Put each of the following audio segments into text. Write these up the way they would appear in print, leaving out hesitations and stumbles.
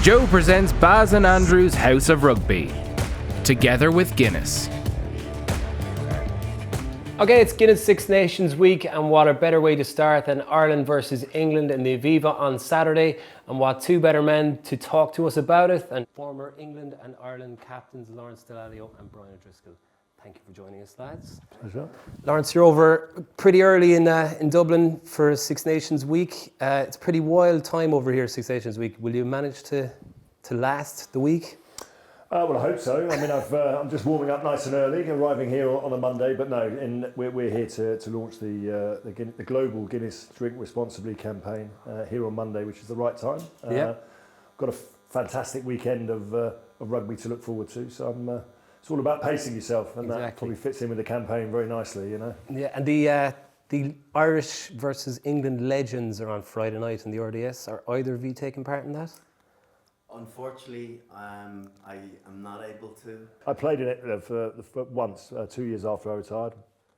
Joe presents Baz and Andrew's House of Rugby, together with Guinness. Okay, it's Guinness Six Nations week, and what a better way to start than Ireland versus England in the Aviva on Saturday, and what two better men to talk to us about it than former England and Ireland captains Lawrence Dallaglio and Brian O'Driscoll. Thank you for joining us, lads. Pleasure. Lawrence, you're over pretty early in Dublin for Six Nations week. It's a pretty wild time over here, Six Nations week. Will you manage to last the week? Well, I hope so. I mean, I'm just warming up nice and early, arriving here on a Monday. But no, we're here to launch the global Guinness Drink Responsibly campaign here on Monday, which is the right time. Got a fantastic weekend of rugby to look forward to. So it's all about pacing yourself, and that probably fits in with the campaign very nicely, you know. Yeah, and the Irish versus England legends are on Friday night in the RDS. Are either of you taking part in that? Unfortunately, I am not able to. I played in it for once, 2 years after I retired.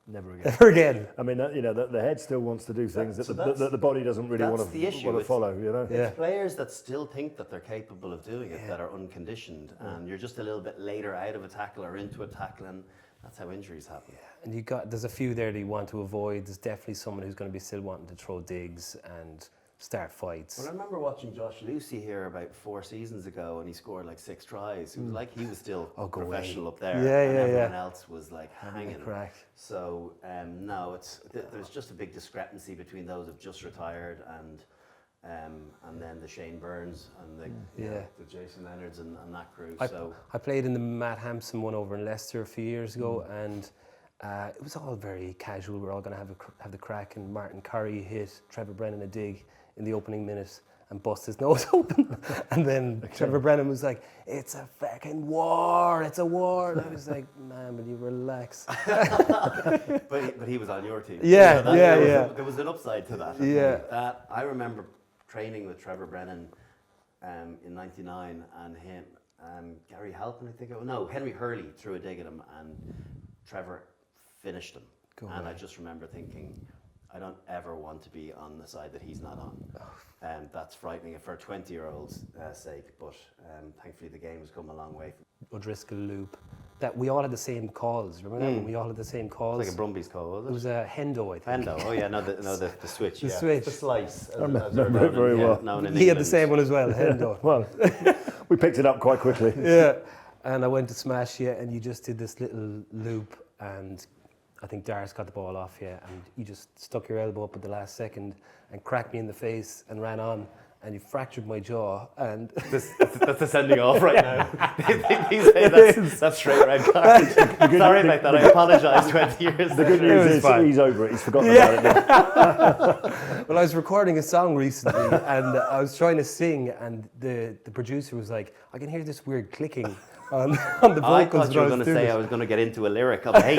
Never again. Never again. I mean, the head still wants to do things that the body doesn't really want to follow, you know? It's players that still think that they're capable of doing it that are unconditioned, and you're just a little bit later out of a tackle or into a tackle, and that's how injuries happen. Yeah. And there's a few there that you want to avoid. There's definitely someone who's going to be still wanting to throw digs and start fights. Well, I remember watching Josh Lucy here about 4 seasons ago, and he scored like 6 tries. It was like he was still professional up there, and everyone else was like hanging. So no, there's just a big discrepancy between those who've just retired and then the Shane Burns and the Jason Leonards and that crew. I played in the Matt Hampson one over in Leicester a few years ago, and it was all very casual. We're all going to have the crack, and Martin Curry hit Trevor Brennan a dig in the opening minute and bust his nose open. And then Trevor Brennan was like, "It's a fucking war, it's a war." And I was like, "Man, will you relax?" but he was on your team. Yeah, There was an upside to that. Yeah. I remember training with Trevor Brennan in '99, and him, Gary Halpin, I think Henry Hurley threw a dig at him, and Trevor finished him. I just remember thinking, I don't ever want to be on the side that he's not on. That's frightening for a 20-year-old's sake, but thankfully the game has come a long way. O'Driscoll loop. That we all had the same calls. Remember that? When we all had the same calls. It's like a Brumbies call, was it? It was a Hendo, I think. Hendo, oh yeah, the switch. The switch. The slice. I remember it very well. He had the same one as well, Hendo. Well, we picked it up quite quickly. Yeah, and I went to smash you, and you just did this little loop, and I think Darius got the ball off you, and you just stuck your elbow up at the last second and cracked me in the face and ran on, and you fractured my jaw. And that's the sending off right now. They say that's straight red card. Sorry about that. I apologise. 20 years. The good news is he's over it. He's forgotten about it now. Well, I was recording a song recently, and I was trying to sing, and the producer was like, "I can hear this weird clicking on the vocals." I thought you were going to say I was going to get into a lyric of hate.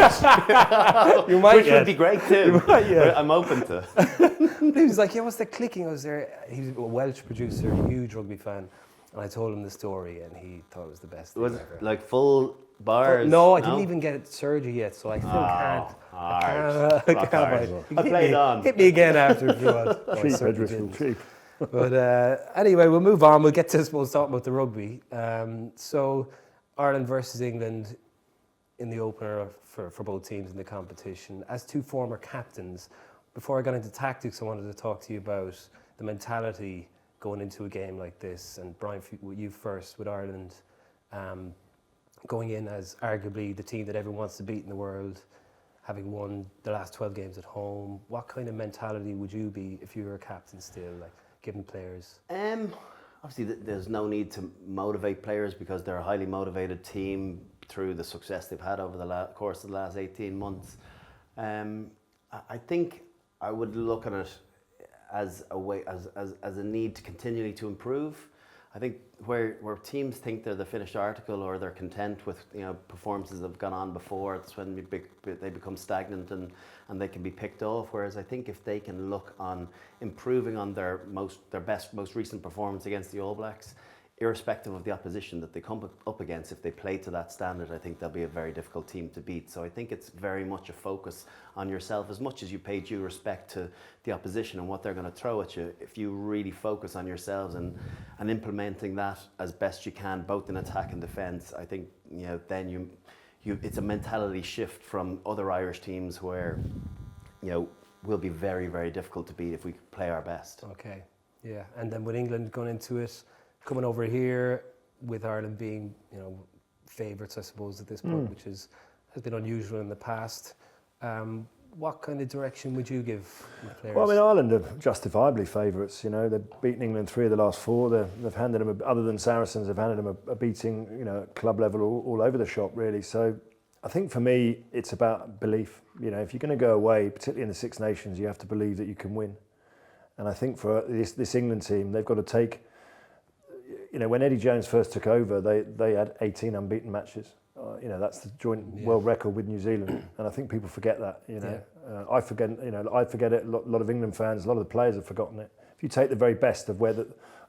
You might, which would be great too. I'm open to. He was like, "Yeah, what's the clicking?" I was there. He's a Welsh producer, huge rugby fan, and I told him the story, and he thought it was the best thing ever. Was it like full bars? No, I didn't even get surgery yet, so I still can't. I can't. I played on. Hit me again after if you want. Cheap. But anyway, we'll move on. We'll get to, we'll talk about the rugby. So Ireland versus England in the opener for both teams in the competition. As two former captains, before I got into tactics, I wanted to talk to you about the mentality going into a game like this. And Brian, you first with Ireland, going in as arguably the team that everyone wants to beat in the world, having won the last 12 games at home. What kind of mentality would you be if you were a captain still, like giving players? Obviously, there's no need to motivate players because they're a highly motivated team through the success they've had over the course of the last 18 months. I think I would look at it as a way, as a need to continually to improve. I think where teams think they're the finished article or they're content with performances that have gone on before, that's when they become stagnant and they can be picked off. Whereas I think if they can look on improving on their most recent performance against the All Blacks, irrespective of the opposition that they come up against, if they play to that standard, I think they'll be a very difficult team to beat. So I think it's very much a focus on yourself. As much as you pay due respect to the opposition and what they're going to throw at you, if you really focus on yourselves and implementing that as best you can, both in attack and defence, I think then you it's a mentality shift from other Irish teams where will be very, very difficult to beat if we play our best. Okay, yeah, and then with England going into it, coming over here with Ireland being, favourites, I suppose, at this point, which has been unusual in the past. What kind of direction would you give the players? Well, I mean, Ireland are justifiably favourites. They've beaten England 3 of the last 4. They've handed them, other than Saracens, they've handed them a beating, at club level all over the shop, really. So I think for me, it's about belief. If you're going to go away, particularly in the Six Nations, you have to believe that you can win. And I think for this England team, they've got to take. When Eddie Jones first took over, they had 18 unbeaten matches. That's the joint world record with New Zealand, and I think people forget that. I forget. I forget it. A lot of England fans, a lot of the players have forgotten it. If you take the very best of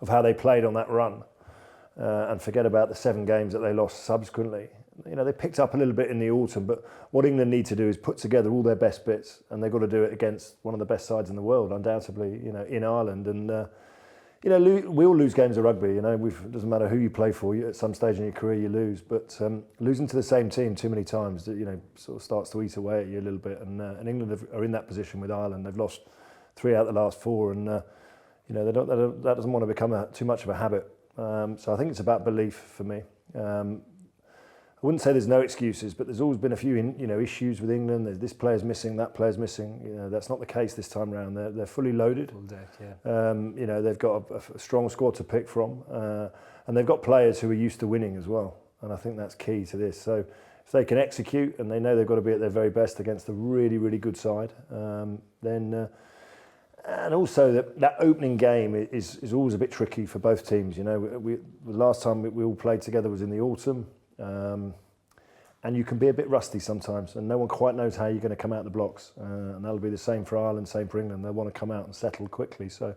how they played on that run, and forget about the 7 games that they lost subsequently, they picked up a little bit in the autumn. But what England need to do is put together all their best bits, and they've got to do it against one of the best sides in the world, undoubtedly. In Ireland and. We all lose games of rugby. It doesn't matter who you play for. At some stage in your career, you lose. But losing to the same team too many times, sort of starts to eat away at you a little bit. And England are in that position with Ireland. They've lost 3 out of the last 4, and that doesn't want to become too much of a habit. So I think it's about belief for me. I wouldn't say there's no excuses, but there's always been a few issues with England. This player's missing, that player's missing. That's not the case this time round. They're fully loaded. Full deck, yeah. They've got a strong squad to pick from, and they've got players who are used to winning as well. And I think that's key to this. So if they can execute and they know they've got to be at their very best against a really, really good side, then. And also that opening game is always a bit tricky for both teams. The last time we all played together was in the autumn. And you can be a bit rusty sometimes, and no one quite knows how you're going to come out the blocks. And that'll be the same for Ireland, same for England. They'll want to come out and settle quickly. So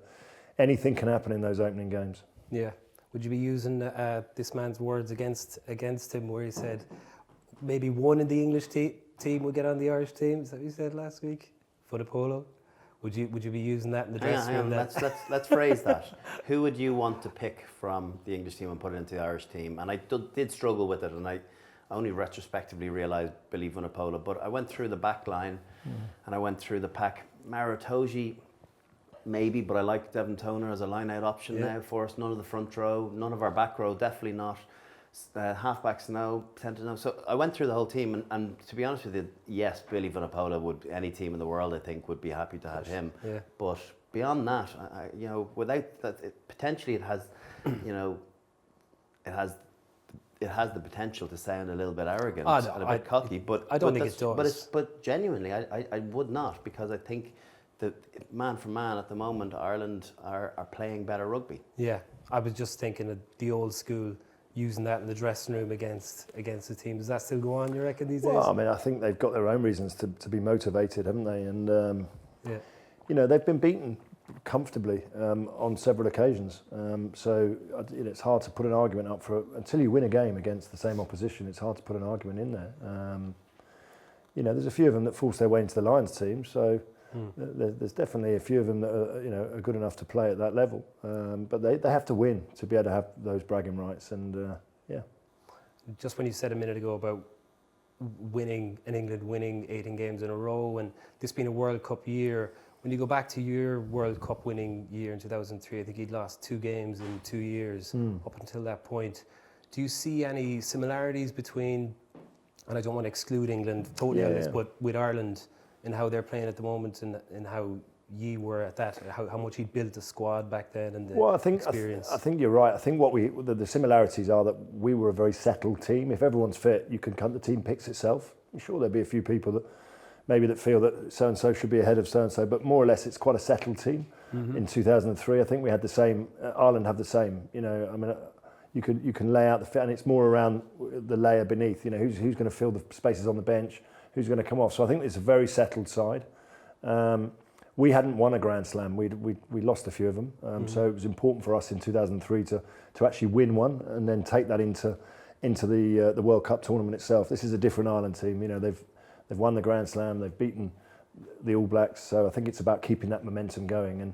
anything can happen in those opening games. Yeah. Would you be using this man's words against him, where he said maybe one in the English team would get on the Irish team? Is that what you said last week for the polo? Would you be using that in the dressing room? Let's phrase that. Who would you want to pick from the English team and put it into the Irish team? And I did struggle with it, and I only retrospectively realised Billy Vunipola. But I went through the back line and I went through the pack. Maratoji, maybe, but I like Devon Toner as a line-out option now for us. None of the front row, none of our back row, definitely not. Halfbacks, no. Centres, no. So I went through the whole team, and to be honest with you, yes, Billy Vunipola would, any team in the world, I think, would be happy to have him. Yeah. But beyond that, without that, potentially it has, it has the potential to sound a little bit arrogant and a bit cocky. But I don't think it does. But genuinely, I would not, because I think that man for man at the moment, Ireland are playing better rugby. Yeah, I was just thinking of the old school, using that in the dressing room against the team. Does that still go on, you reckon, these days? Well, I mean, I think they've got their own reasons to be motivated, haven't they? And they've been beaten comfortably on several occasions. So it's hard to put an argument up for until you win a game against the same opposition. It's hard to put an argument in there. There's a few of them that force their way into the Lions team. So there's definitely a few of them that are good enough to play at that level. But they have to win to be able to have those bragging rights. And just when you said a minute ago about England winning 18 games in a row, and this being a World Cup year. When you go back to your World Cup winning year in 2003, I think he'd lost 2 games in 2 years up until that point. Do you see any similarities between, and I don't want to exclude England totally on this, but with Ireland and how they're playing at the moment and how ye were at that, how much he'd built the squad back then and the experience? I think you're right. I think the similarities are that we were a very settled team. If everyone's fit, the team picks itself. I'm sure there'll be a few people that feel that so-and-so should be ahead of so-and-so, but more or less it's quite a settled team. In 2003, I think we had the same, Ireland have the same, you can lay out the fit, and it's more around the layer beneath, who's going to fill the spaces on the bench, who's going to come off. So I think it's a very settled side. we hadn't won a Grand Slam. We lost a few of them. So it was important for us in 2003 to actually win one and then take that into the World Cup tournament itself. This is a different Ireland team. You know, they've won the Grand Slam. They've beaten the All Blacks. So I think it's about keeping that momentum going. And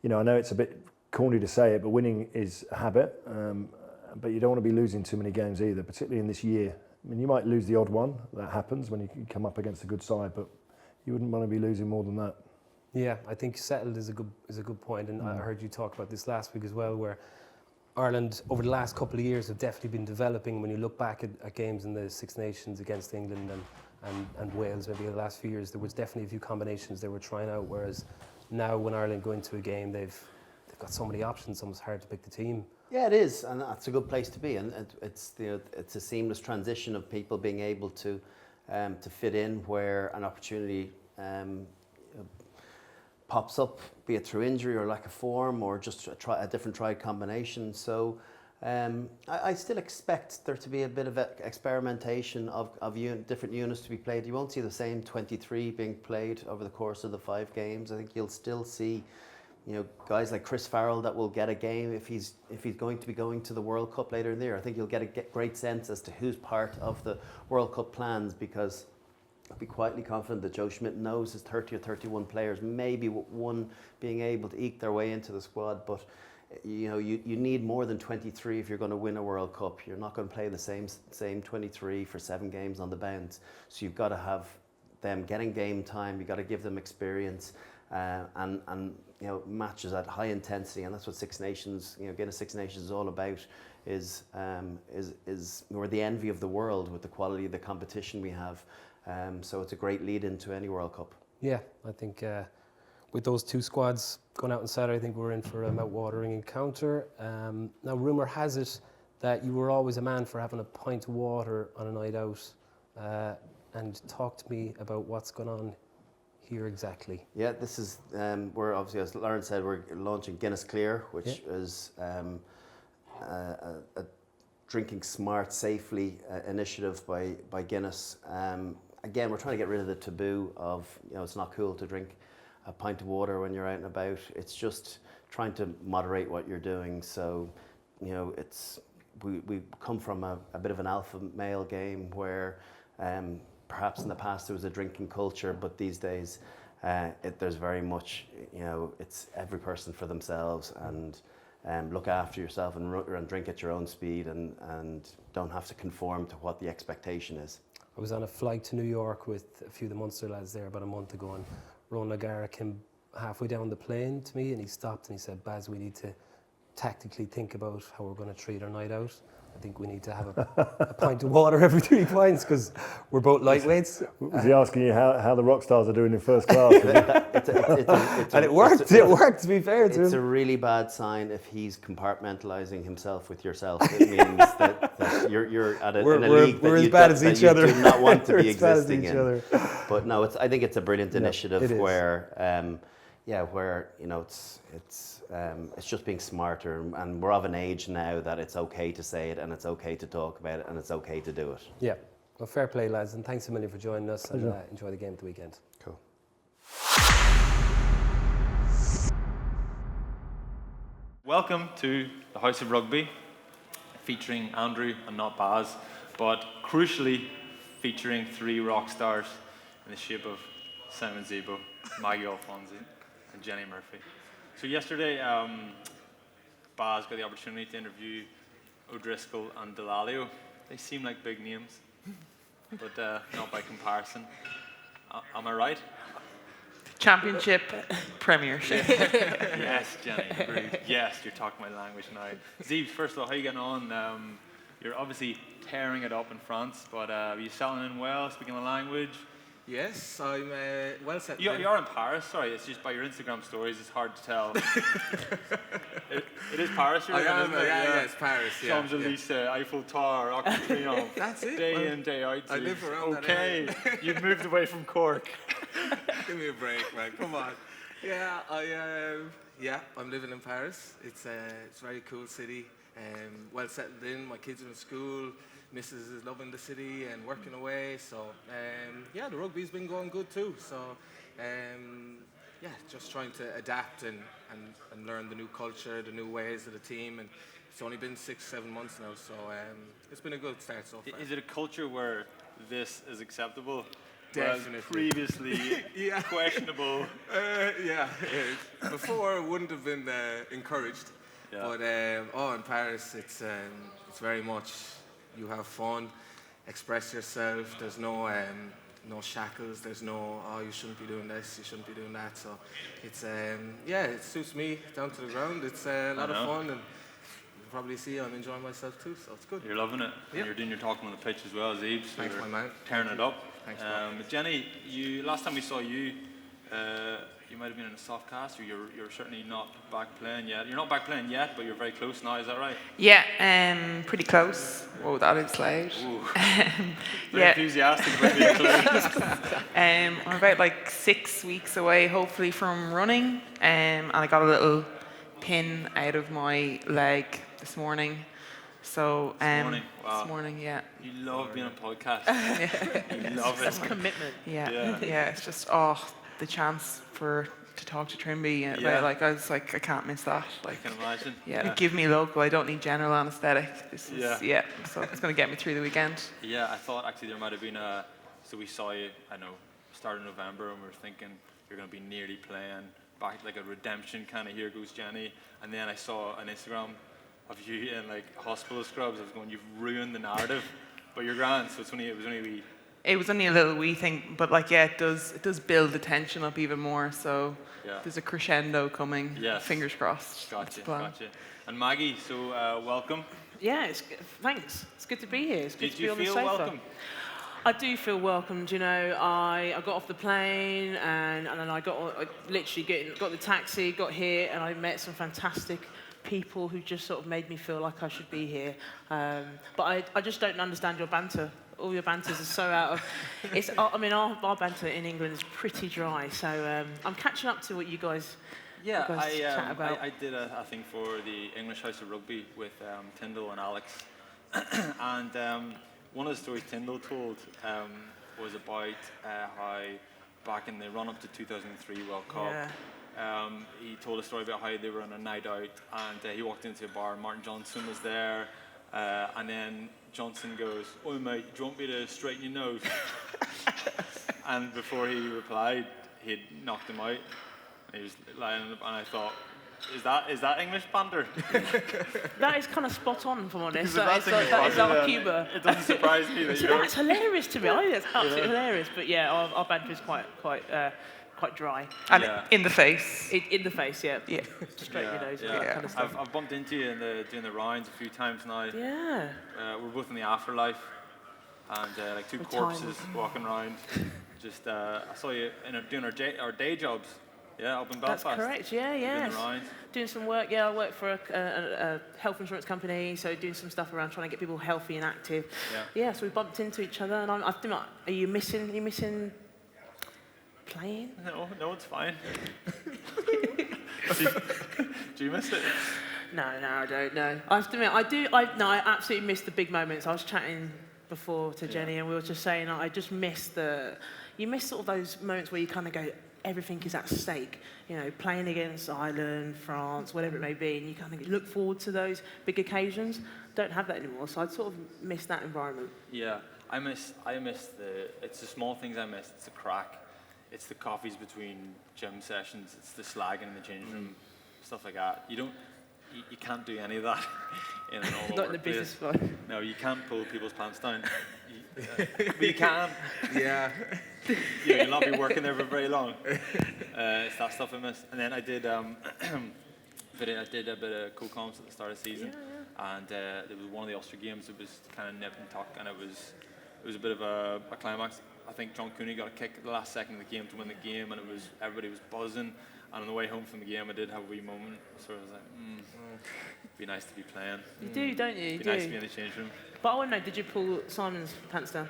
you know, I know it's a bit corny to say it, but winning is a habit. But you don't want to be losing too many games either, particularly in this year. I mean, you might lose the odd one. That happens when you come up against a good side, but you wouldn't want to be losing more than that. Yeah, I think settled is a good point, and I heard you talk about this last week as well, where Ireland over the last couple of years have definitely been developing. When you look back at games in the Six Nations against England and Wales, maybe the last few years, there was definitely a few combinations they were trying out. Whereas now, when Ireland go into a game, they've got so many options. It's almost hard to pick the team. Yeah, it is, and that's a good place to be. And it's a seamless transition of people being able to fit in where an opportunity pops up, be it through injury or lack of form or just a different tried combination. So I still expect there to be a bit of experimentation of different units to be played. You won't see the same 23 being played over the course of the 5 games. I think you'll still see, you know, guys like Chris Farrell that will get a game if he's going to be going to the World Cup later in the year. I think you'll get a great sense as to who's part of the World Cup plans, because I'd be quietly confident that Joe Schmidt knows his 30 or 31 players, maybe one being able to eke their way into the squad. But you know, you need more than 23 if you're going to win a World Cup. You're not going to play the same 23 for 7 games on the bounce. So you've got to have them getting game time. You've got to give them experience and you know, matches at high intensity, and that's what Six Nations, you know, Guinness Six Nations is all about. Is we're the envy of the world with the quality of the competition we have. So it's a great lead into any World Cup. Yeah, I think with those 2 squads going out on Saturday, I think we're in for a mouth-watering encounter. Now, rumour has it that you were always a man for having a pint of water on a night out. And talk to me about what's going on here exactly. Yeah, this is, we're obviously, as Lauren said, we're launching Guinness Clear, which is a drinking smart safely initiative by Guinness. Again, we're trying to get rid of the taboo of, you know, it's not cool to drink a pint of water when you're out and about. It's just trying to moderate what you're doing. So, you know, we come from a bit of an alpha male game where perhaps in the past there was a drinking culture, but these days there's very much, you know, it's every person for themselves, and look after yourself and drink at your own speed, and don't have to conform to what the expectation is. I was on a flight to New York with a few of the Munster lads there about a month ago, and Ron O'Gara came halfway down the plane to me and he stopped and he said, "Baz, we need to tactically think about how we're going to treat our night out. I think we need to have a pint of water every 3 pints because we're both lightweights." Was he asking you how the rock stars are doing in first class? And it worked. It worked, to be fair to him. It's a really bad sign if he's compartmentalising himself with yourself. It means that you're at in a league that you do not want to be existing in. But no, I think it's a brilliant initiative where, where, you know, it's just being smarter, and we're of an age now that it's okay to say it, and it's okay to talk about it, and it's okay to do it. Yeah, well, fair play, lads, and thanks a million for joining us, and enjoy the game at the weekend. Cool. Welcome to the House of Rugby, featuring Andrew and not Baz, but crucially featuring 3 rock stars in the shape of Simon Zebo, Maggie Alphonsi, and Jenny Murphy. So yesterday, Baz got the opportunity to interview O'Driscoll and Dallaglio. They seem like big names, but not by comparison. Am I right? Championship, Premiership. Yes, Jenny, agreed. Yes, you're talking my language now. Zeebs, first of all, how are you getting on? You're obviously tearing it up in France, but are you settling in well, speaking the language? Yes, I'm well set. You're in Paris, sorry, it's just by your Instagram stories, it's hard to tell. it is Paris you're in, isn't it? Yeah, it's Paris, yeah. Champs-Élysées, Eiffel Tower, Arc de Triomphe. That's it. Day in, day out. I live around that area. Okay, you've moved away from Cork. Give me a break, man, come on. Yeah, I'm living in Paris. It's a very cool city, well settled in, my kids are in school. Mrs. is loving the city and working away, so the rugby's been going good too. So just trying to adapt and learn the new culture, the new ways of the team. And it's only been 6-7 months now, so it's been a good start so far. Is it a culture where this is acceptable? Definitely. Previously questionable. Before it wouldn't have been encouraged. Yeah. But in Paris, it's very much you have fun, express yourself. There's no shackles. There's no you shouldn't be doing this, you shouldn't be doing that. So it's it suits me down to the ground. It's a lot of fun, and you'll probably see I'm enjoying myself too. So it's good. You're loving it. Yep. And you're doing your talking on the pitch as well, Zebe. So Thanks, my man. Tearing it up. Thanks, man. Jenny, last time we saw you, you might have been in a soft cast, or you're certainly not back playing yet. You're not back playing yet, but you're very close now. Is that right? Yeah, pretty close. Whoa, that is loud. Very enthusiastic about being close. I'm about like 6 weeks away, hopefully, from running. And I got a little pin out of my leg this morning. So This morning, yeah. You love being on podcast. You love it. That's commitment. Yeah. It's just the chance to talk to Trimby. I was like, I can't miss that. Like, I can imagine. Yeah, give me local. I don't need general anaesthetic. This is so it's going to get me through the weekend. Yeah, I thought actually there might have been so we saw you, I know, start of November, and we were thinking you're going to be nearly playing, back like a redemption kind of, here goes Jenny. And then I saw an Instagram of you in like hospital scrubs. I was going, you've ruined the narrative, but you're grand. So it was only a wee. It was only a little wee thing, but it does build the tension up even more. So there's a crescendo coming. Yes. Fingers crossed. Gotcha. And Maggie, so welcome. Yeah, thanks. It's good to be here. It's good to be on the sofa. Do you feel welcome? I do feel welcomed. You know, I got off the plane and then I literally got the taxi, got here, and I met some fantastic people who just sort of made me feel like I should be here. But I just don't understand your banter. All your banters are so out of... our banter in England is pretty dry, so I'm catching up to what you guys chat about. I did a thing for the English House of Rugby with Tyndall and Alex. And one of the stories Tyndall told was about how back in the run-up to 2003 World Cup, he told a story about how they were on a night out, and he walked into a bar, and Martin Johnson was there, and then Johnson goes, "Oi mate, do you want me to straighten your nose?" And before he replied, he'd knocked him out. He was lying, and I thought, is that English banter? That is kind of spot on, if I'm honest. That is our humour. It doesn't surprise me that That's hilarious to me. I think that's absolutely hilarious. But yeah, our banter is quite dry. And in the face. In the face, yeah. Straight your nose. Yeah. That kind of stuff. I've bumped into you doing the rounds a few times now. Yeah. We're both in the afterlife, and like two corpses walking around. Just I saw you doing our day jobs. Yeah, up in Belfast. That's correct. Yeah. Doing some work. Yeah, I work for a health insurance company, so doing some stuff around trying to get people healthy and active. Yeah. So we bumped into each other, and I think, are you missing playing? No, it's fine. Do you miss it? No, I don't. No, I have to admit, I do. I absolutely miss the big moments. I was chatting before to Jenny, and we were just saying, I just miss you miss sort of those moments where you kind of go, everything is at stake. You know, playing against Ireland, France, whatever it may be, and you kind of look forward to those big occasions. Don't have that anymore, so I'd sort of miss that environment. Yeah, I miss it's the small things I miss. It's the crack. It's the coffees between gym sessions. It's the slagging in the changing room, stuff like that. You can't do any of that in an all-over Not in the business life. No, you can't pull people's pants down. But you can. Yeah. You'll not be working there for very long. It's that stuff I miss. And then I did a bit of co-coms at the start of the season, and there was one of the Ulster games that was kind of nip and tuck, and it was a bit of a climax. I think John Cooney got a kick at the last second of the game to win the game, and everybody was buzzing. And on the way home from the game, I did have a wee moment. So I was like, it'd be nice to be playing. You do, don't you? It'd be nice to be in the change room. But I want to know, did you pull Simon's pants down?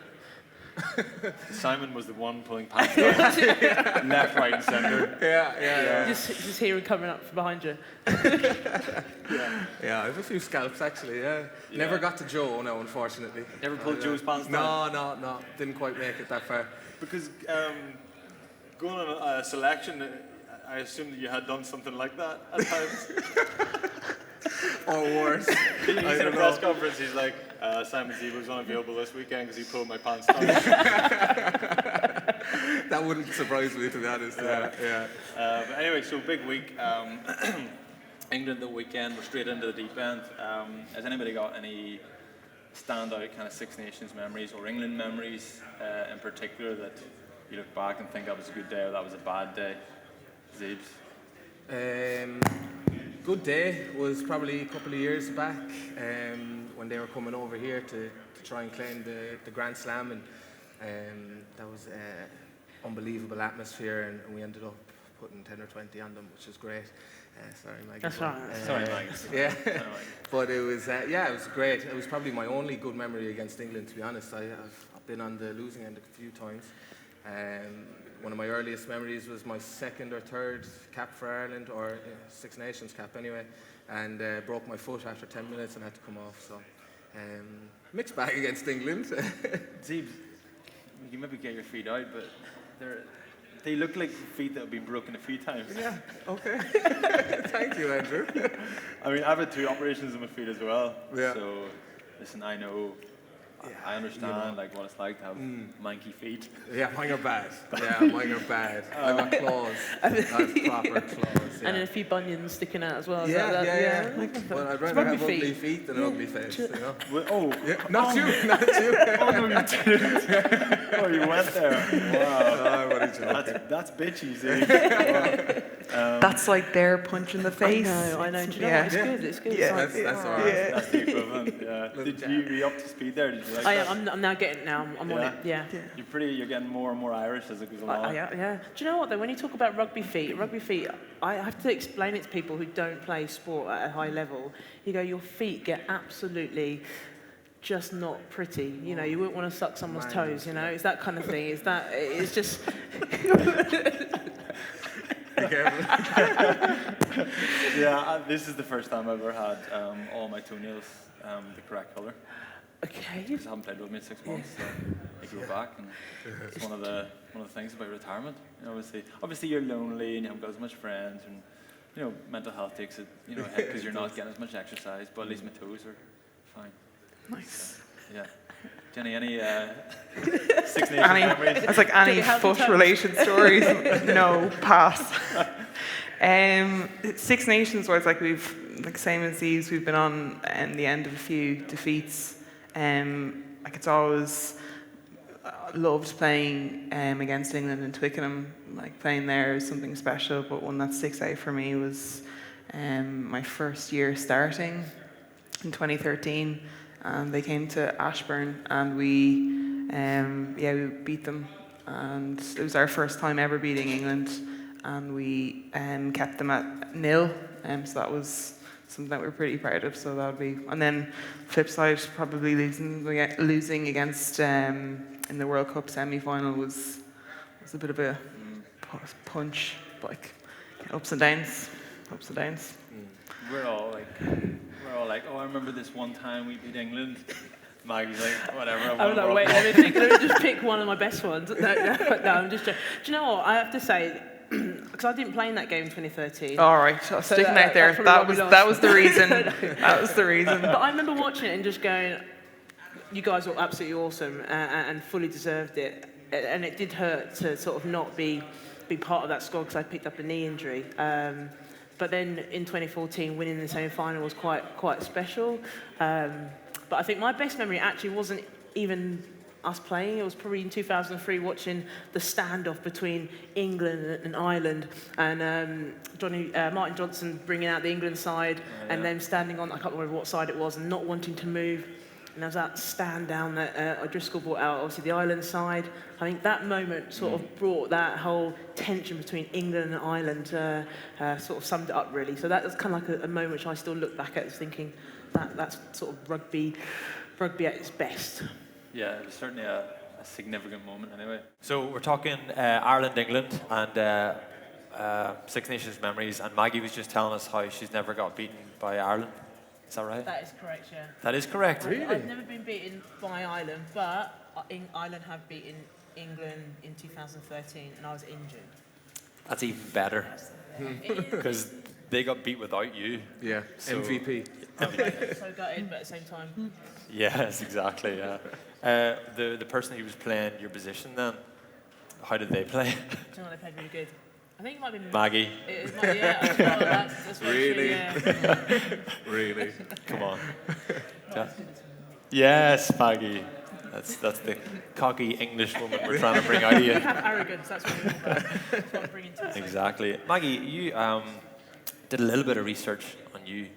Simon was the one pulling pants down, left, right, and centre. Yeah. Just here and coming up from behind you. Yeah, I have a few scalps actually. Yeah. Never got to Joe, no, unfortunately. Never pulled Joe's pants down? No. Didn't quite make it that far. Because going on a selection, I assumed that you had done something like that at times. Or worse. He's in a press conference, he's like, Simon Zebo's unavailable this weekend because he pulled my pants down. That wouldn't surprise me, to be honest. Yeah. But anyway, so big week. England the weekend, we're straight into the deep end. Has anybody got any standout kind of Six Nations memories or England memories in particular that you look back and think that was a good day or that was a bad day? Zeebs? Good day was probably a couple of years back when they were coming over here to try and claim the Grand Slam, and that was unbelievable atmosphere, and we ended up putting 10 or 20 on them, which was great. Sorry, Maggie. That's right. Sorry, Maggie. Yeah, but it was it was great. It was probably my only good memory against England, to be honest. I've been on the losing end a few times. One of my earliest memories was my second or third cap for Ireland, or Six Nations cap anyway, and broke my foot after 10 minutes and had to come off. So mixed bag against England. Zeebs, you maybe get your feet out, but they look like feet that have been broken a few times. Yeah, okay. Thank you, Andrew. I mean, I've had 2 operations on my feet as well. Yeah. So, listen, I know, I understand like what it's like to have manky feet. Yeah, mine are bad. Yeah, mine are bad. I've got claws. I have proper claws. Yeah. And then a few bunions sticking out as well. Is Yeah. Like, Well, I'd it's rather rugby have ugly feet than an ugly face, you know? Well, oh, Yeah, not you. oh no, you didn't. Oh, you went there. Wow. What did you That's bitchy, Zeke. That's like their punch in the face. I know. Do you know Yeah. what? It's good. Yeah. It's like, That's all right. That's the equivalent. Yeah. Did you be up to speed there? Did you like that? I'm now getting it now. I'm on it. Yeah. You're getting more and more Irish as it goes along. Yeah. Do you know what though? When you talk about rugby feet, I have to explain it to people who don't play sport at a high level. You go, your feet get absolutely just not pretty. You know, you wouldn't want to suck someone's toes. You know, it's that kind of thing. It's just. Yeah, this is the first time I've ever had all my toenails the correct colour. Okay. Because I haven't played rugby in 6 months, so I grow back, and it's one of the things about retirement. You know, obviously you're lonely and you haven't got as much friends, and you know, mental health takes it, you know, because you're not getting as much exercise. But at least my toes are fine. Nice. So, yeah. Jenny, any Six Nations memories? It's like any foot-related stories. No, pass. Six Nations was like same as these. We've been on the end of a few defeats. Like it's always loved playing against England in Twickenham. Like playing there is something special. But one that sticks out for me was my first year starting in 2013. And they came to Ashburn, and we beat them, and it was our first time ever beating England, and we kept them at 0, so that was something that we're pretty proud of. So that would be, and then flip side, probably losing against in the World Cup semi-final was a bit of a punch, but like ups and downs. We're all like, oh, I remember this one time we beat England. Maggie's like, whatever. I was like, wait, let me just pick one of my best ones. No, I'm just joking. Do you know what? I have to say, because I didn't play in that game in 2013. All right, so sticking out there. That was the reason. That was the reason. But I remember watching it and just going, you guys were absolutely awesome and fully deserved it. And it did hurt to sort of not be part of that squad because I picked up a knee injury. But then in 2014, winning the semi-final was quite special. But I think my best memory actually wasn't even us playing. It was probably in 2003 watching the standoff between England and Ireland, and Martin Johnson bringing out the England side, and then standing on, I can't remember what side it was, and not wanting to move. And there was that stand down that O'Driscoll brought out, obviously the Ireland side. I think that moment sort of brought that whole tension between England and Ireland, sort of summed it up really. So that was kind of like a moment which I still look back at thinking that's sort of rugby at its best. Yeah, it was certainly a significant moment anyway. So we're talking Ireland, England, and Six Nations memories, and Maggie was just telling us how she's never got beaten by Ireland. Is that right? That is correct, yeah. That is correct. Really? I've never been beaten by Ireland, but Ireland have beaten England in 2013, and I was injured. That's even better. Because they got beat without you. Yeah, So- MVP. So gutted, but at the same time. Yes, exactly, yeah. The person who was playing your position then, how did they play? Do you know, they played really good. I think it might have been Maggie. It might, yeah, that's very true, Really? yeah. Really? Come on. Yes, Maggie. That's the cocky English woman we're trying to bring out of We you. have arrogance, that's what we're all about. That's what I'm bringing to the table. Exactly. Maggie, you did a little bit of research on you.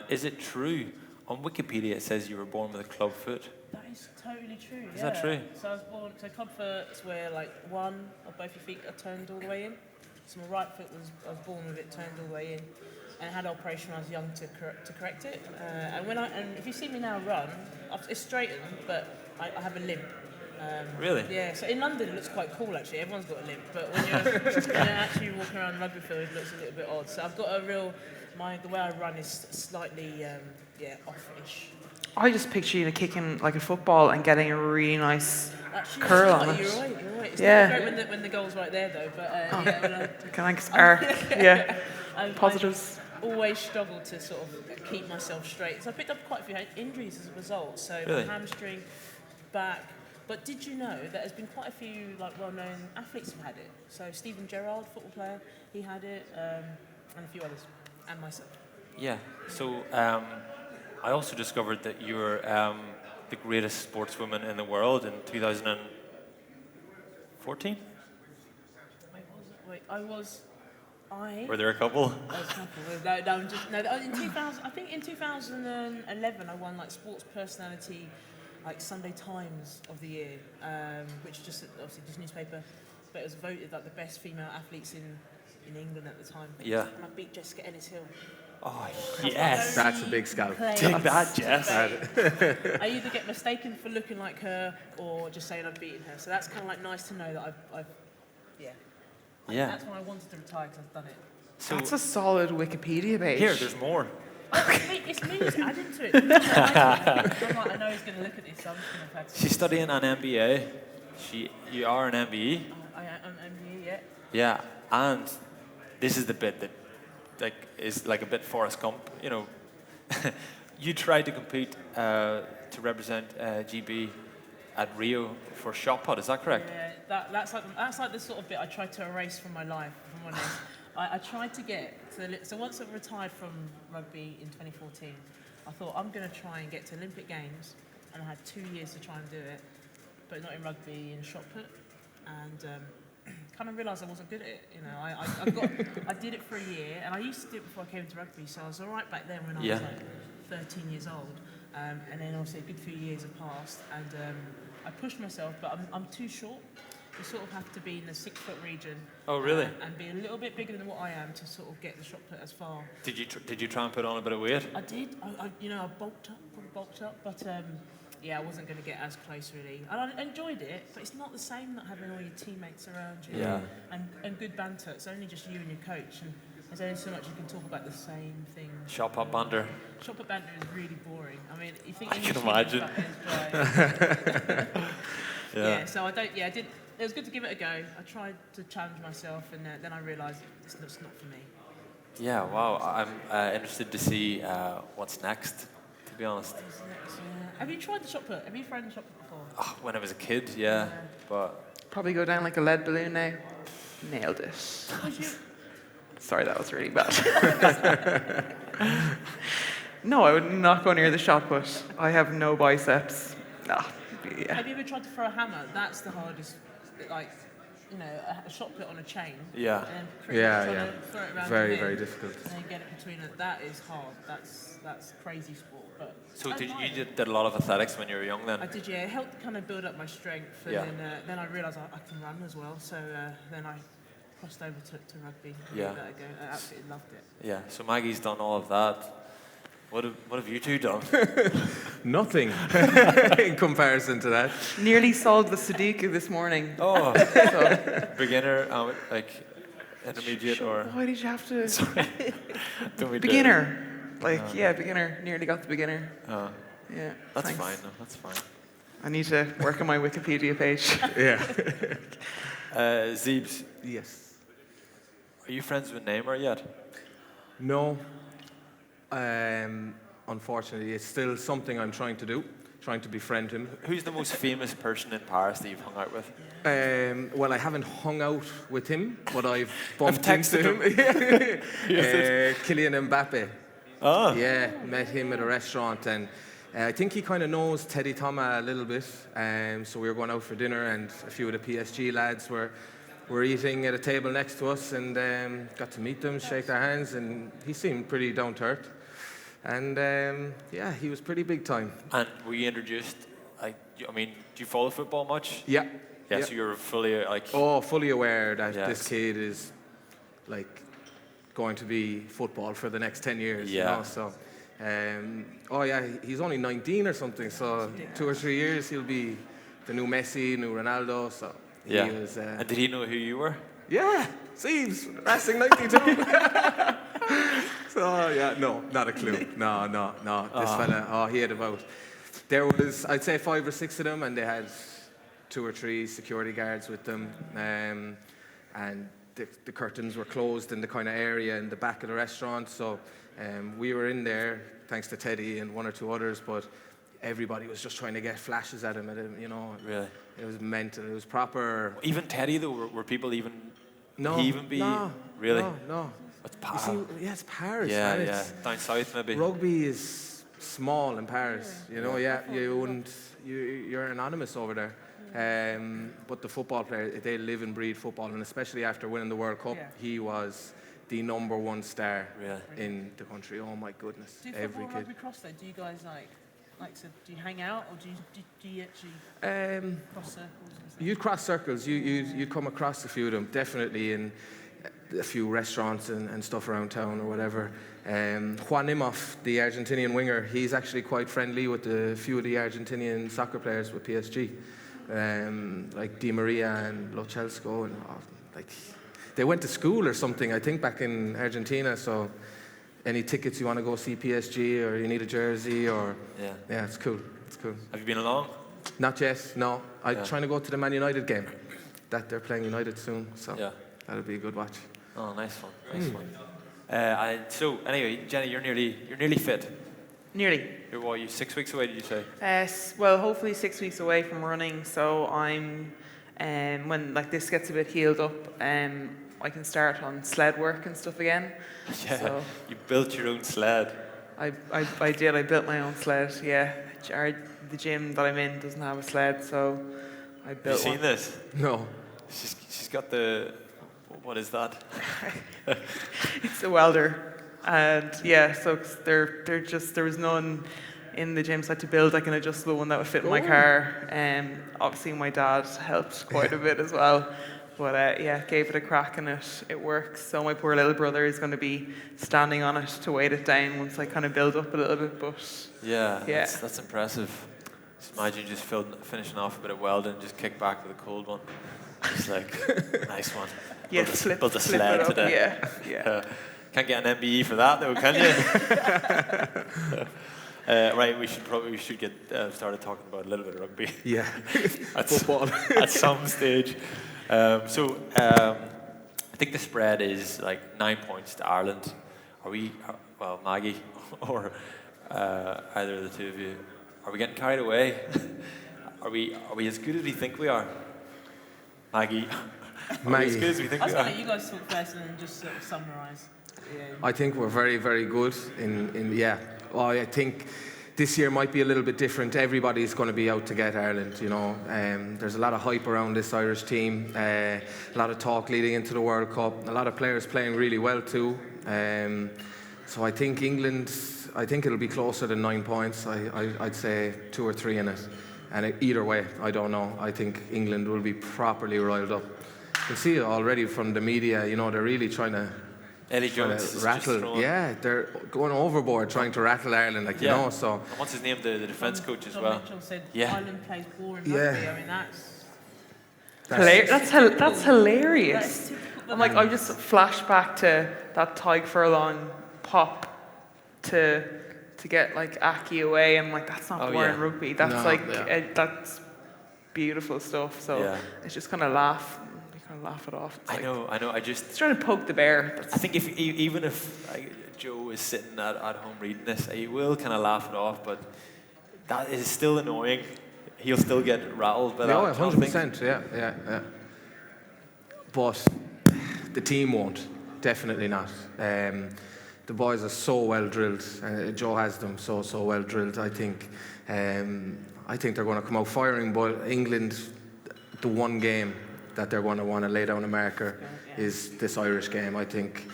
Is it true? On Wikipedia it says you were born with a club foot. That is totally true. Is that true? So I was born. So club foot's where like one or both your feet are turned all the way in. So my right foot I was born with it turned all the way in, and I had an operation when I was young to correct it. And if you see me now run, it's straightened, but I have a limp. Really? Yeah. So in London it looks quite cool actually. Everyone's got a limp, but when you're actually walking around the rugby field, it looks a little bit odd. So I've got a real. The way I run is slightly off-ish. I just picture you kicking like a football and getting a really nice Actually, curl on it. You're right. It's Yeah. not great when the goal's right there though, but yeah. Kind of arc. Yeah. Positives. I've always struggled to sort of keep myself straight. So I picked up quite a few injuries as a result. So Really? my hamstring, back. But did you know that there's been quite a few like well-known athletes who've had it? So Stephen Gerrard, football player, he had it, and a few others, and myself. Yeah. So I also discovered that you were the greatest sportswoman in the world in 2014. I Were there a couple? In 2000, I think in 2011 I won like Sports Personality, like Sunday Times of the Year, which is just obviously this newspaper, but it was voted like the best female athletes in England at the time. Yeah. And I beat Jessica Ennis-Hill. Oh, yes. That's a big scalp. Take that, Jess. I either get mistaken for looking like her or just saying I've beaten her. So that's kind of like nice to know that I've Yeah. That's why I wanted to retire because I've done it. So That's a solid Wikipedia page. here, there's more. It's me who's adding to it. I'm like, I know he's going to look at this, so I'm just going to have to. She's studying an MBA. You are an MBE. I'm MBE, yeah. Yeah, and this is the bit that is like a bit Forrest Gump. You know, you tried to compete to represent GB at Rio for shot put. Is that correct? Yeah, that's like the sort of bit I tried to erase from my life. If I'm honest, I tried to get to so once I retired from rugby in 2014, I thought I'm going to try and get to Olympic Games, and I had 2 years to try and do it, but not in rugby, in shot put, and kind of realised I wasn't good at it. You know, I did it for a year, and I used to do it before I came to rugby, so I was all right back then when I was like 13 years old, and then obviously a good few years have passed, and I pushed myself, but I'm too short. You sort of have to be in the 6 foot region. Oh, really? And be a little bit bigger than what I am to sort of get the shot put as far. Did you try and put on a bit of weight? I did. I bulked up, but yeah, I wasn't going to get as close really. And I enjoyed it, but it's not the same not having all your teammates around you. Yeah. And good banter. It's only just you and your coach, and there's only so much you can talk about the same thing. Shot put banter. Shot put banter is really boring. I mean, you think I can English imagine. Yeah. So I did. It was good to give it a go. I tried to challenge myself, and then I realised it's not for me. Yeah, wow. I'm interested to see what's next, to be honest. Have you tried the shot put? Have you tried the shot put before? Oh, when I was a kid, yeah. But Probably go down like a lead balloon now. Nailed it. Sorry, that was really bad. No, I would not go near the shot put. I have no biceps. Nah. Yeah. Have you ever tried to throw a hammer? That's the hardest. Like, you know, a shot put on a chain. Yeah. And then Yeah. to throw it around Very, your head, very difficult. And then get it between it. That is hard. That's crazy sport. But so I you like it. did a lot of athletics when you were young then? I did, yeah. It helped kind of build up my strength, and then I realised I can run as well. So then I crossed over to rugby. Yeah. Gave that a go. I absolutely loved it. Yeah. So Maggie's done all of that. What have you two done? Nothing in comparison to that. Nearly solved the Sudoku this morning. Oh, So, beginner, like intermediate or why did you have to? sorry, don't we do- Beginner. Like, yeah, beginner. Nearly got the beginner. Oh, Yeah. that's thanks. fine. No, that's fine. I need to work on my Wikipedia page. Yeah. Zeebs, Yes. Are you friends with Neymar yet? No. Unfortunately, it's still something I'm trying to do, trying to befriend him. Who's the most famous person in Paris that you've hung out with? Well, I haven't hung out with him, but I've bumped texted into him. Kylian Mbappe. Oh. Yeah, met him at a restaurant, and I think he kind of knows Teddy Thomas a little bit. So we were going out for dinner, and a few of the PSG lads were eating at a table next to us, and got to meet them, shake their hands, and he seemed pretty down to earth. And yeah, he was pretty big time. And were you introduced? Like, I mean, do you follow football much? Yeah. Yeah. So you're fully like. Oh, fully aware that this kid is like going to be football for the next 10 years. Yeah. You know? So, oh yeah, he's only 19 or something. So 2 or 3 years he'll be the new Messi, new Ronaldo. So he was. And did he know who you were? Yeah, Seeves, Racing 92. So yeah, no, not a clue. No. This fella, he had about. There was, I'd say, 5 or 6 of them, and they had 2 or 3 security guards with them, and the curtains were closed in the kind of area in the back of the restaurant. So we were in there, thanks to Teddy and 1 or 2 others, but everybody was just trying to get flashes at him. You know, really, it was mental. It was proper. Even Teddy, though, were people even? No, he even be no, really? No. It's Paris. It's Paris. Yeah, man. yeah. Down south, maybe. Rugby is small in Paris. You know, you wouldn't. You're anonymous over there. But the football players, they live and breathe football, and especially after winning the World Cup, he was the #1 star in the country. Oh my goodness! Do you every kid. Rugby cross though? Do you guys like to? Do you hang out, or do you actually cross circles? You'd cross circles. You'd come across a few of them, definitely in a few restaurants and stuff around town or whatever. Juan Imhoff, the Argentinian winger, he's actually quite friendly with a few of the Argentinian soccer players with PSG. Like Di Maria and Lo Celso, and like they went to school or something, I think, back in Argentina. So any tickets you want to go see PSG, or you need a jersey, or yeah, it's cool. It's cool. Have you been along? Not yet. No, I'm trying to go to the Man United game. That they're playing United soon, so that'll be a good watch. Oh, nice one. Nice one. So anyway, Jenny, you're nearly fit. Nearly. You're what? You 6 weeks away? Did you say? Well, hopefully 6 weeks away from running. So I'm, when like this gets a bit healed up, I can start on sled work and stuff again. Yeah. So you built your own sled. I did. I built my own sled. Yeah. The gym that I'm in doesn't have a sled, so I built. Have you seen one. this? No. She's got the. What is that? It's a welder. And yeah, so there was none in the gym, so I had to build like an adjustable one that would fit in my car. Obviously my dad helped quite a bit as well. But gave it a crack and it works. So my poor little brother is going to be standing on it to weight it down once I kind of build up a little bit. But yeah. That's impressive. Just imagine just finishing off a bit of welding, just kick back with a cold one. It's like, nice one. Yeah, built a sled today. Yeah. Can't get an MBE for that though, can you? Right, we should get started talking about a little bit of rugby. Yeah, football at some stage. I think the spread is like 9 points to Ireland. Are we? Well, Maggie or either of the two of you, are we getting carried away? Are we as good as we think we are? Maggie. Are we as good as we think we are? I was going to let you guys talk first and then just sort of summarise. I think we're very, very good Well, I think this year might be a little bit different. Everybody's going to be out to get Ireland, you know. There's a lot of hype around this Irish team, a lot of talk leading into the World Cup, a lot of players playing really well too. So I think England, it'll be closer than 9 points. I'd say 2 or 3 in it. And either way, I don't know. I think England will be properly riled up. You can see it already from the media, you know, they're really trying to Eddie Jones rattle. Yeah, they're going overboard trying to rattle Ireland, like, you know. So. And what's his name? The defence coach as John well. Mitchell said Ireland plays boring rugby. I mean, that's hilarious. I'm like, I just flash back to that Tyg Furlong pop to get like Aki away. I'm like, that's not boring rugby. That's that's beautiful stuff. So it's just kind of laugh. kind of laugh it off. It's I know. It's trying to poke the bear. I think even if Joe is sitting at home reading this, he will kind of laugh it off, but that is still annoying. He'll still get rattled by that. Yeah, 100%. Yeah. But the team won't. Definitely not. The boys are so well drilled. Joe has them so well drilled. I think they're going to come out firing. But England, the one game that they're going to want to lay down a marker is this Irish game. I think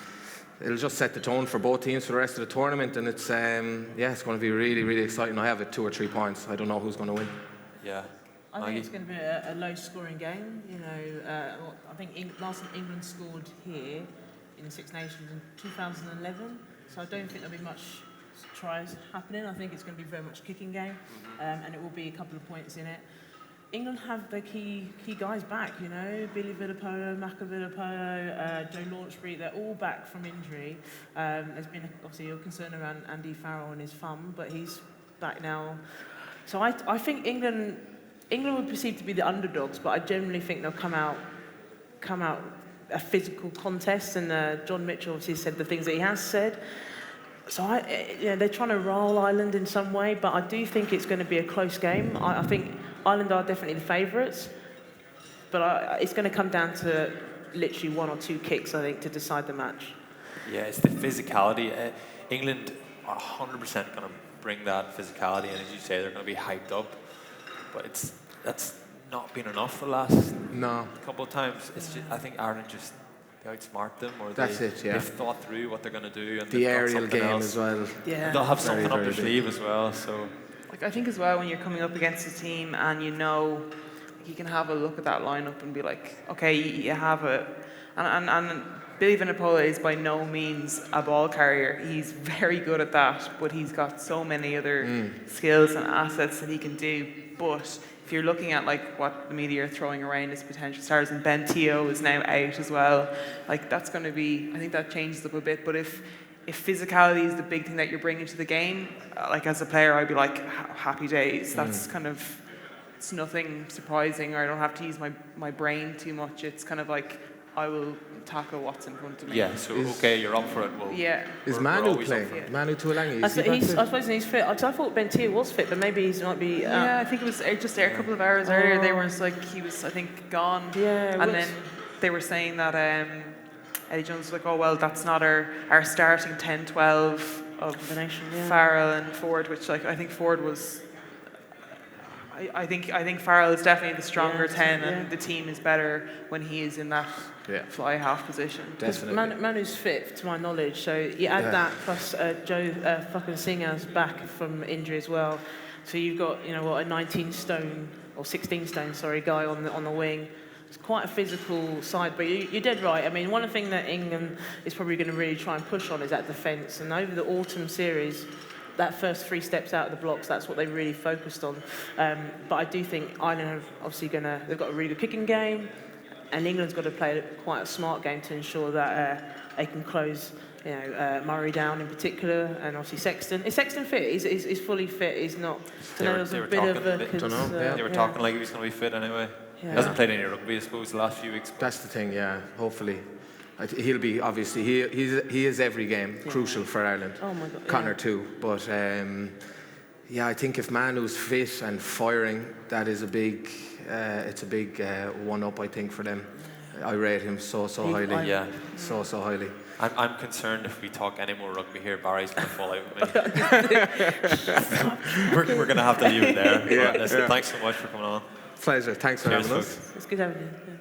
it'll just set the tone for both teams for the rest of the tournament, and it's it's going to be really, really exciting. I have it 2 or 3 points. I don't know who's going to win. Yeah. I think it's going to be a low-scoring game. You know, I think last time England scored here in the Six Nations in 2011, so I don't think there'll be much tries happening. I think it's going to be very much a kicking game, and it will be a couple of points in it. England have their key guys back, you know, Billy Villapolo, Maka Villapolo, Joe Launchbury, they're all back from injury. There's been obviously a concern around Andy Farrell and his thumb, but he's back now. So I think England would perceive to be the underdogs, but I generally think they'll come out a physical contest, and John Mitchell obviously said the things that he has said. So they're trying to roll Ireland in some way, but I do think it's going to be a close game. I think Ireland are definitely the favourites, but it's going to come down to literally 1 or 2 kicks, I think, to decide the match. Yeah, it's the physicality. England are 100% going to bring that physicality, and as you say, they're going to be hyped up. But that's not been enough the last couple of times. It's just, I think Ireland just outsmart them, or they've thought through what they're going to do, and the aerial game as well. Yeah, they'll have something up their sleeve as well. So, I think as well when you're coming up against a team and you can have a look at that lineup and be like, okay, you have it, and Billy Vunipola is by no means a ball carrier. He's very good at that, but he's got so many other skills and assets that he can do. But if you're looking at like what the media are throwing around as potential stars, and Ben Teo is now out as well, like that's going to be, I think that changes up a bit. But if physicality is the big thing that you're bringing to the game, like as a player, I'd be like, happy days. That's kind of, it's nothing surprising, or I don't have to use my brain too much. It's kind of like, I will tackle what's in front of me. Yeah, so okay, you're up for it. Well, is Manu playing? Yeah. Manu Tuolangi? I suppose he's fit. I thought Ben Teo was fit, but maybe he might be. Yeah, I think it was just there a couple of hours earlier. They were like, he was, I think, gone. Yeah, and then they were saying that Eddie Jones was like, oh well, that's not our starting 10-12 of Farrell and Ford, which like I think Ford was. I think Farrell is definitely the stronger 10, and the team is better when he is in that fly half position. Definitely. Manu's fit, to my knowledge, so you add that plus Joe fucking Singer's back from injury as well. So you've got a 19 stone or 16 stone guy on the wing. It's quite a physical side, but you're dead right. I mean, one thing that England is probably going to really try and push on is that defence, and over the autumn series, that first 3 steps out of the blocks, that's what they really focused on. But I do think Ireland they've got a really good kicking game, and England's got to play quite a smart game to ensure that they can close, Murray down in particular, and obviously Sexton. Is Sexton fit? He's fully fit. He's not. They were talking like he was going to be fit anyway. Yeah. He hasn't played any rugby, I suppose, the last few weeks. That's the thing, yeah. Hopefully. He'll be, obviously, he is every game crucial for Ireland. Oh my God. Connor too. But I think if Manu's fit and firing, that is a big one-up, I think, for them. I rate him so highly. Yeah. So highly. I'm concerned if we talk any more rugby here, Barry's going to fall out with me. we're going to have to leave it there. Listen, thanks so much for coming on. Pleasure. Thanks for having us. It's good having you. Yeah.